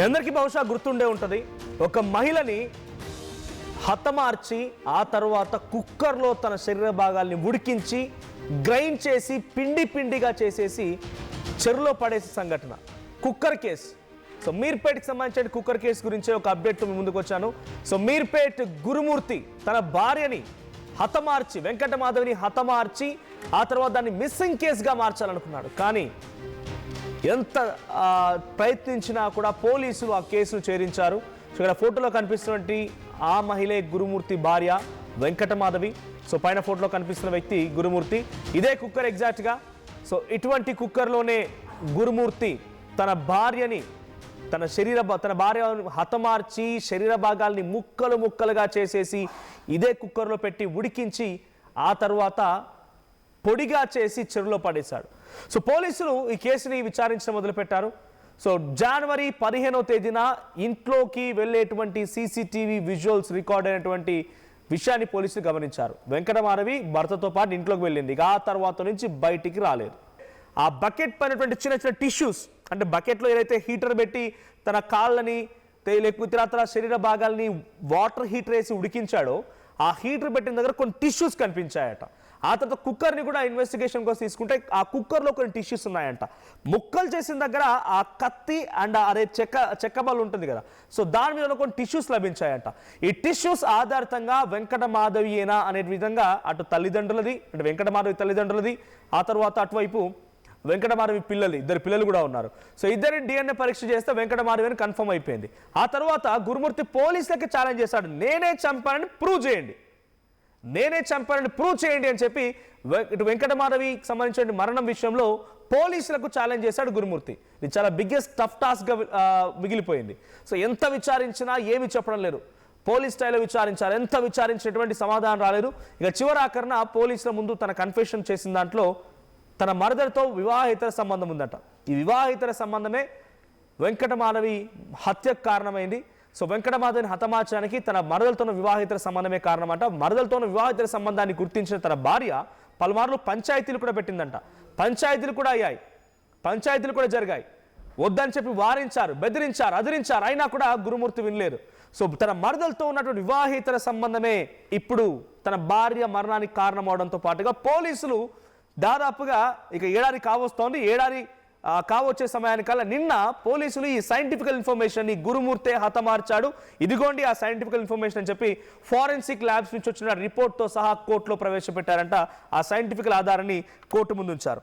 మీ అందరికీ బహుశా గుర్తుండే ఉంటుంది, ఒక మహిళని హతమార్చి ఆ తర్వాత కుక్కర్లో తన శరీర భాగాల్ని ఉడికించి గ్రైండ్ చేసి పిండి పిండిగా చేసేసి చెరులో పడేసే సంఘటన, కుక్కర్ కేసు. సో మీర్పేట్కి సంబంధించిన కుక్కర్ కేసు గురించి ఒక అప్డేట్ మీ ముందుకు వచ్చాను. సో మీర్పేట్ గురుమూర్తి తన భార్యని హతమార్చి, వెంకటమాధవిని హతమార్చి ఆ తర్వాత దాన్ని మిస్సింగ్ కేసుగా మార్చాలనుకున్నాడు. కానీ ఎంత ప్రయత్నించినా కూడా పోలీసులు ఆ కేసును చేరించారు. సో ఇక్కడ ఫోటోలో కనిపిస్తున్నటువంటి ఆ మహిళే గురుమూర్తి భార్య వెంకటమాధవి. సో పైన ఫోటోలో కనిపిస్తున్న వ్యక్తి గురుమూర్తి, ఇదే కుక్కర్ ఎగ్జాక్ట్గా. సో ఇటువంటి కుక్కర్లోనే గురుమూర్తి తన భార్యని తన భార్య హతమార్చి శరీర భాగాల్ని ముక్కలు ముక్కలుగా చేసేసి ఇదే కుక్కర్లో పెట్టి ఉడికించి ఆ తర్వాత పొడిగా చేసి చెరువులో పడేశాడు. సో పోలీసులు ఈ కేసుని విచారించడం మొదలుపెట్టారు. సో జనవరి 15వ తేదీన ఇంట్లోకి వెళ్ళేటువంటి సీసీటీవీ విజువల్స్ రికార్డ్ అయినటువంటి విషయాన్ని పోలీసులు గమనించారు. వెంకటమాధవి భర్తతో పాటు ఇంట్లోకి వెళ్ళింది. ఆ తర్వాత నుంచి బయటికి రాలేదు. ఆ బకెట్ పైనటువంటి చిన్న చిన్న టిష్యూస్, అంటే బకెట్లో ఏదైతే హీటర్ పెట్టి తన కాళ్ళని లేకపోతే ఇతర శరీర భాగాల్ని వాటర్ హీటర్ వేసి ఉడికించాడో ఆ హీటర్ పెట్టిన దగ్గర కొన్ని టిష్యూస్ కనిపించాయట. ఆ తర్వాత కుక్కర్ని కూడా ఇన్వెస్టిగేషన్ కోసం తీసుకుంటే ఆ కుక్కర్లో కొన్ని టిష్యూస్ ఉన్నాయంట. ముక్కలు చేసిన దగ్గర ఆ కత్తి అండ్ అదే చెక్క బల్ ఉంటుంది కదా, సో దాని మీద కొన్ని టిష్యూస్ లభించాయంట. ఈ టిష్యూస్ ఆధారితంగా వెంకటమాధవియేనా అనే విధంగా అటు తల్లిదండ్రులది, అంటే వెంకటమాధవి తల్లిదండ్రులది, ఆ తర్వాత అటువైపు వెంకటమాధవి ఇద్దరు పిల్లలు కూడా ఉన్నారు. సో ఇద్దరిని DNA పరీక్ష చేస్తే వెంకటమాధవి అని కన్ఫర్మ్ అయిపోయింది. ఆ తర్వాత గురుమూర్తి పోలీసులకి ఛాలెంజ్ చేశాడు, నేనే చంపానని ప్రూవ్ చేయండి అని చెప్పి ఇటు వెంకటమాధవికి సంబంధించిన మరణం విషయంలో పోలీసులకు ఛాలెంజ్ చేశాడు గురుమూర్తి. ఇది చాలా బిగ్గెస్ట్ టఫ్ టాస్క్గా మిగిలిపోయింది. సో ఎంత విచారించినా ఏమి చెప్పడం లేదు. పోలీస్ స్టైల్లో విచారించారు, ఎంత విచారించినటువంటి సమాధానం రాలేదు. ఇక చివరాఖరణ పోలీసుల ముందు తన కన్ఫెషన్ చేసిన దాంట్లో తన మరదలతో వివాహేతర సంబంధం ఉందట. ఈ వివాహేతర సంబంధమే వెంకటమాధవి హత్యకు కారణమైంది. సో వెంకటమాధవిని హతమార్చడానికి తన మరదలతోన వివాహేతర సంబంధమే కారణమంట. మరదలతోన వివాహేతర సంబంధాన్ని గుర్తించిన తన భార్య పలుమార్లు పంచాయతీలు కూడా పెట్టిందంట. పంచాయతీలు కూడా అయ్యాయి, పంచాయతీలు కూడా జరిగాయి. వద్దని చెప్పి వారించారు, బెదిరించారు, అదిరించారు, అయినా కూడా గురుమూర్తి వినలేదు. సో తన మరదలతో ఉన్నటువంటి వివాహేతర సంబంధమే ఇప్పుడు తన భార్య మరణానికి కారణం అవడంతో పాటుగా పోలీసులు దాదాపుగా ఇక ఏడాది కావచ్చే సమయానికల్లా నిన్న పోలీసులు ఈ సైంటిఫికల్ ఇన్ఫర్మేషన్, ఈ గురుమూర్తే హతమార్చాడు, ఇదిగోండి ఆ సైంటిఫికల్ ఇన్ఫర్మేషన్ అని చెప్పి ఫారెన్సిక్ ల్యాబ్స్ నుంచి వచ్చిన రిపోర్ట్తో సహా కోర్టులో ప్రవేశపెట్టారంట. ఆ సైంటిఫికల్ ఆధారాన్ని కోర్టు ముందు ఉంచారు.